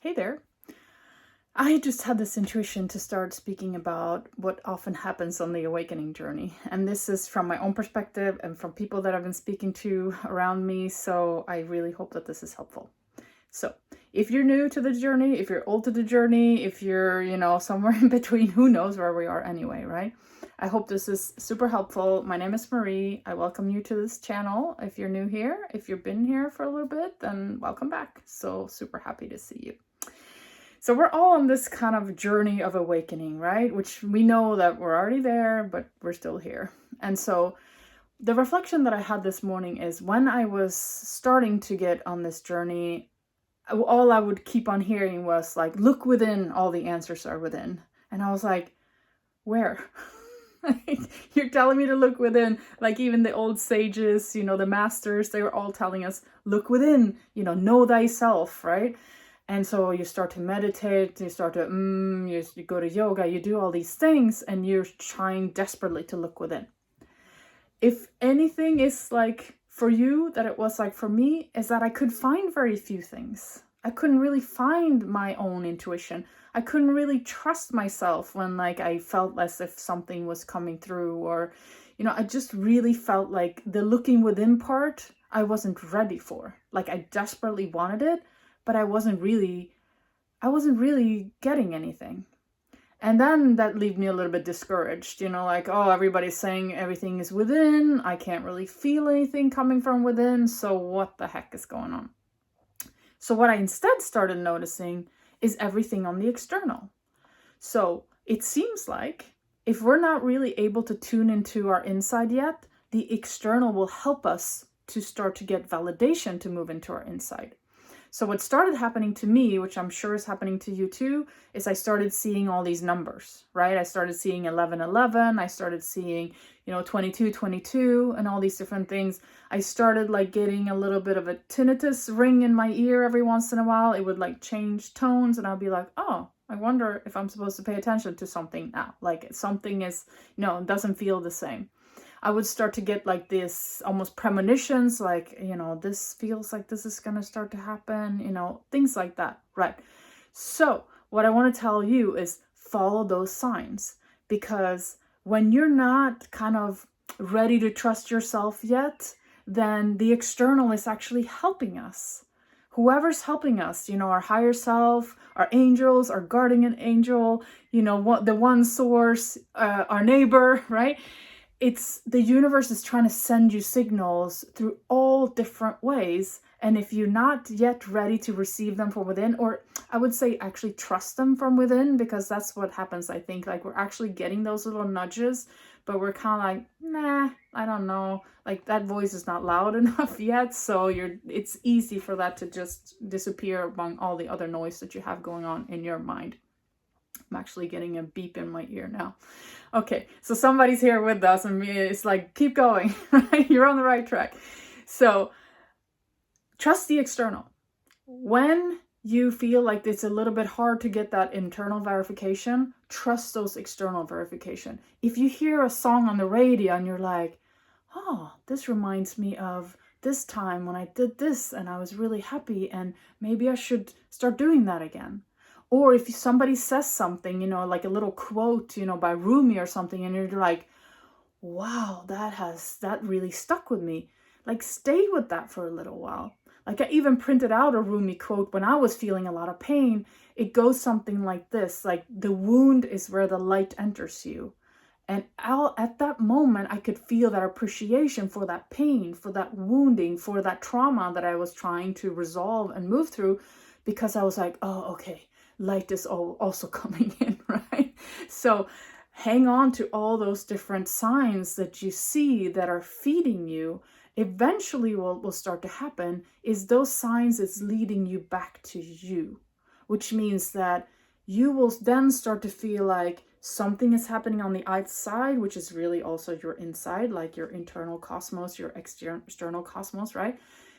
Hey there. I just had this intuition to start speaking about what often happens on the awakening journey. And this is from my own perspective and from people that I've been speaking to around me. So I really hope that this is helpful. So if you're new to the journey, if you're old to the journey, if you're, somewhere in between, who knows where we are anyway, right? I hope this is super helpful. My name is Marie. I welcome you to this channel. If you're new here, if you've been here for a little bit, then welcome back. So super happy to see you. So we're all on this kind of journey of awakening, right? Which we know that we're already there, but we're still here. And so the reflection that I had this morning is when I was starting to get on this journey, all I would keep on hearing was like, look within, all the answers are within. And I was like, where? You're telling me to look within, like even the old sages, the masters, they were all telling us, look within, know thyself, right? And so you start to meditate, you start to, you go to yoga, you do all these things, and you're trying desperately to look within. If anything is like for you, that it was like for me, is that I could find very few things. I couldn't really find my own intuition. I couldn't really trust myself when like I felt as if something was coming through, or, I just really felt like the looking within part, I wasn't ready for. Like I desperately wanted it, but I wasn't really getting anything. And then that left me a little bit discouraged, like, oh, everybody's saying everything is within. I can't really feel anything coming from within. So what the heck is going on? So what I instead started noticing is everything on the external. So it seems like if we're not really able to tune into our inside yet, the external will help us to start to get validation to move into our inside. So what started happening to me, which I'm sure is happening to you too, is I started seeing all these numbers, right? I started seeing 1111. I started seeing, 2222 and all these different things. I started like getting a little bit of a tinnitus ring in my ear every once in a while. It would like change tones and I'll be like, oh, I wonder if I'm supposed to pay attention to something now. Like something is, it doesn't feel the same. I would start to get like this almost premonitions, like, this feels like this is going to start to happen, things like that, right? So what I want to tell you is follow those signs, because when you're not kind of ready to trust yourself yet, then the external is actually helping us. Whoever's helping us, our higher self, our angels, our guardian angel, the one source, our neighbor, right? It's the universe is trying to send you signals through all different ways. And if you're not yet ready to receive them from within, or I would say actually trust them from within, because that's what happens. I think like we're actually getting those little nudges, but we're kind of like, nah, I don't know. Like that voice is not loud enough yet. So it's easy for that to just disappear among all the other noise that you have going on in your mind. I'm actually getting a beep in my ear now. Okay, so somebody's here with us and it's like, keep going, right? You're on the right track. So trust the external. When you feel like it's a little bit hard to get that internal verification, trust those external verification. If you hear a song on the radio and you're like, oh, this reminds me of this time when I did this and I was really happy and maybe I should start doing that again. Or if somebody says something, like a little quote, by Rumi or something, and you're like, wow, that really stuck with me. Like stay with that for a little while. Like I even printed out a Rumi quote when I was feeling a lot of pain. It goes something like this, like the wound is where the light enters you. And at that moment, I could feel that appreciation for that pain, for that wounding, for that trauma that I was trying to resolve and move through, because I was like, oh, okay. Light is also coming in, right? So hang on to all those different signs that you see that are feeding you. Eventually what will start to happen is those signs is leading you back to you, which means that you will then start to feel like something is happening on the outside, which is really also your inside, like your internal cosmos, your external cosmos, right?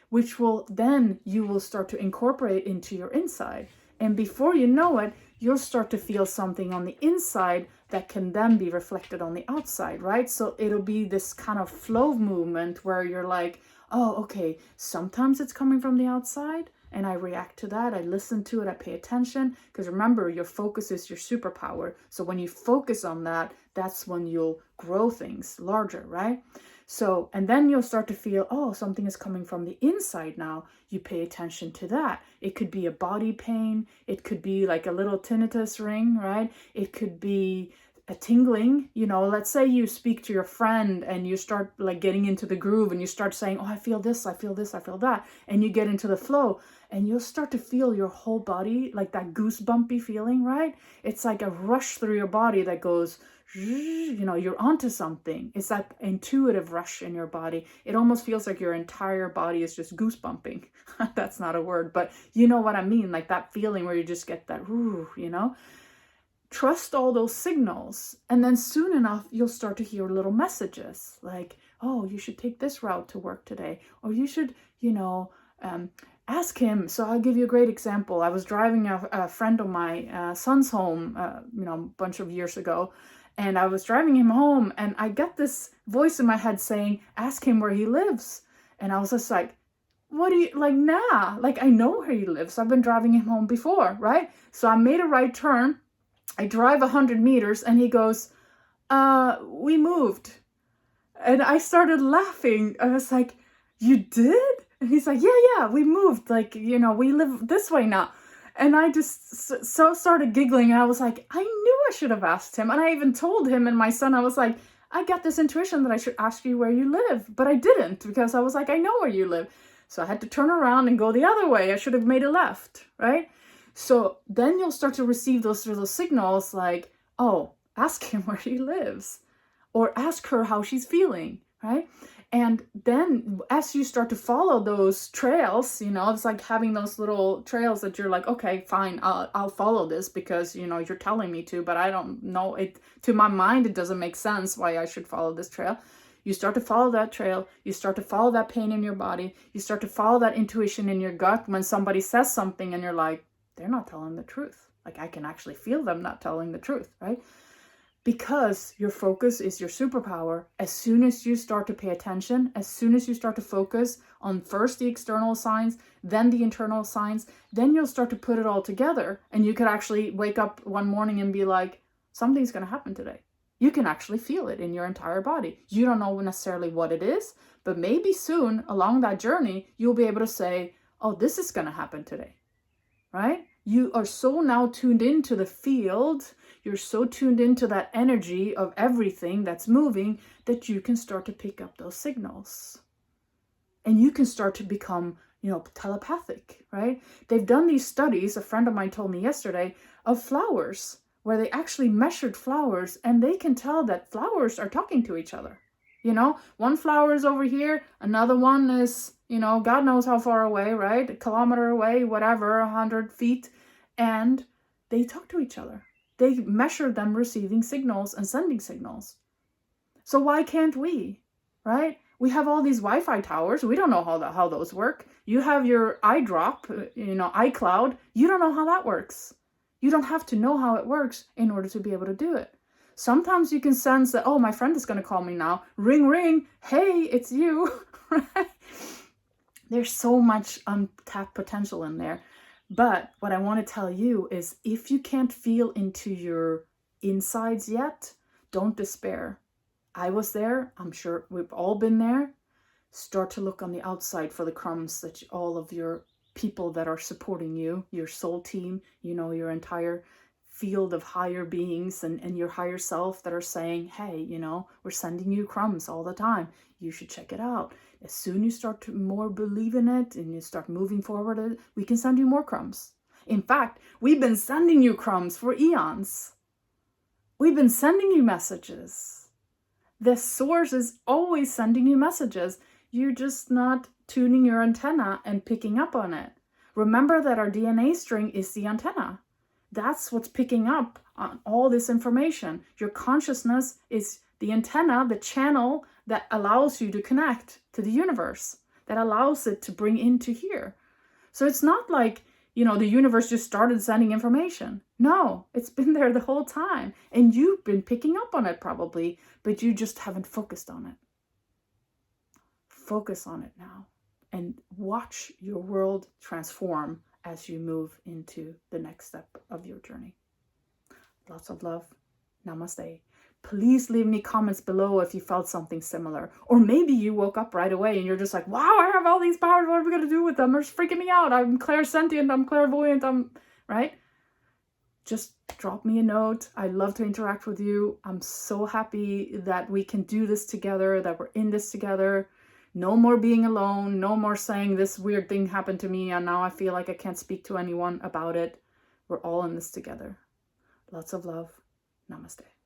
Which will then you will start to incorporate into your inside. And before you know it, you'll start to feel something on the inside that can then be reflected on the outside, right? So it'll be this kind of flow movement where you're like, oh, okay, sometimes it's coming from the outside, and I react to that. I listen to it. I pay attention. Because remember, your focus is your superpower. So when you focus on that, that's when you'll grow things larger, right? So, and then you'll start to feel, oh, something is coming from the inside now. You pay attention to that. It could be a body pain. It could be like a little tinnitus ring, right? It could be a tingling. Let's say you speak to your friend and you start like getting into the groove and you start saying, oh, I feel this, I feel this, I feel that. And you get into the flow and you'll start to feel your whole body, like that goosebumpy feeling, right? It's like a rush through your body that goes, you're onto something. It's that intuitive rush in your body. It almost feels like your entire body is just goosebumping. That's not a word, but you know what I mean? Like that feeling where you just get that, Trust all those signals, and then soon enough you'll start to hear little messages like, oh, you should take this route to work today, or you should ask him. So I'll give you a great example. I was driving a friend of my son's home a bunch of years ago, and I was driving him home and I got this voice in my head saying, ask him where he lives. And I was just like, what do you like? Nah, like I know where he lives. I've been driving him home before, right? So I made a right turn. I drive 100 meters and he goes, we moved. And I started laughing. I was like, you did? And he's like, yeah, we moved. Like, we live this way now. And I just started giggling. And I was like, I knew I should have asked him. And I even told him and my son, I was like, I got this intuition that I should ask you where you live. But I didn't, because I was like, I know where you live. So I had to turn around and go the other way. I should have made a left, right? So then you'll start to receive those little signals like, oh, ask him where he lives, or ask her how she's feeling, right? And then as you start to follow those trails, it's like having those little trails that you're like, okay, fine, I'll follow this because, you're telling me to, but I don't know it. To my mind, it doesn't make sense why I should follow this trail. You start to follow that trail. You start to follow that pain in your body. You start to follow that intuition in your gut when somebody says something and you're like, they're not telling the truth. Like I can actually feel them not telling the truth, right? Because your focus is your superpower. As soon as you start to pay attention, as soon as you start to focus on first the external signs, then the internal signs, then you'll start to put it all together. And you could actually wake up one morning and be like, something's going to happen today. You can actually feel it in your entire body. You don't know necessarily what it is, but maybe soon along that journey, you'll be able to say, oh, this is going to happen today. Right? You are so now tuned into the field, you're so tuned into that energy of everything that's moving that you can start to pick up those signals. And you can start to become, telepathic, right? They've done these studies, a friend of mine told me yesterday, of flowers, where they actually measured flowers and they can tell that flowers are talking to each other. One flower is over here, another one is, God knows how far away, right? A kilometer away, whatever, 100 feet. And they talk to each other. They measure them receiving signals and sending signals. So why can't we, right? We have all these Wi-Fi towers. We don't know how those work. You have your iDrop, iCloud. You don't know how that works. You don't have to know how it works in order to be able to do it. Sometimes you can sense that, oh, my friend is going to call me now. Ring, ring. Hey, it's you. Right? There's so much untapped potential in there. But what I want to tell you is if you can't feel into your insides yet, don't despair. I was there. I'm sure we've all been there. Start to look on the outside for the crumbs that all of your people that are supporting you, your soul team, your entire field of higher beings and your higher self that are saying, hey, we're sending you crumbs all the time. You should check it out. As soon as you start to more believe in it and you start moving forward, we can send you more crumbs. In fact, we've been sending you crumbs for eons. We've been sending you messages. The source is always sending you messages. You're just not tuning your antenna and picking up on it. Remember that our DNA string is the antenna. That's what's picking up on all this information. Your consciousness is the antenna, the channel that allows you to connect to the universe, that allows it to bring into here. So it's not like, the universe just started sending information. No, it's been there the whole time. And you've been picking up on it probably, but you just haven't focused on it. Focus on it now. and watch your world transform as you move into the next step of your journey. Lots of love. Namaste. Please leave me comments below if you felt something similar. Or maybe you woke up right away and you're just like, wow, I have all these powers. What are we going to do with them? They're freaking me out. I'm clairsentient. I'm clairvoyant. Right? Just drop me a note. I love to interact with you. I'm so happy that we can do this together, that we're in this together. No more being alone. No more saying this weird thing happened to me and now I feel like I can't speak to anyone about it. We're all in this together. Lots of love. Namaste.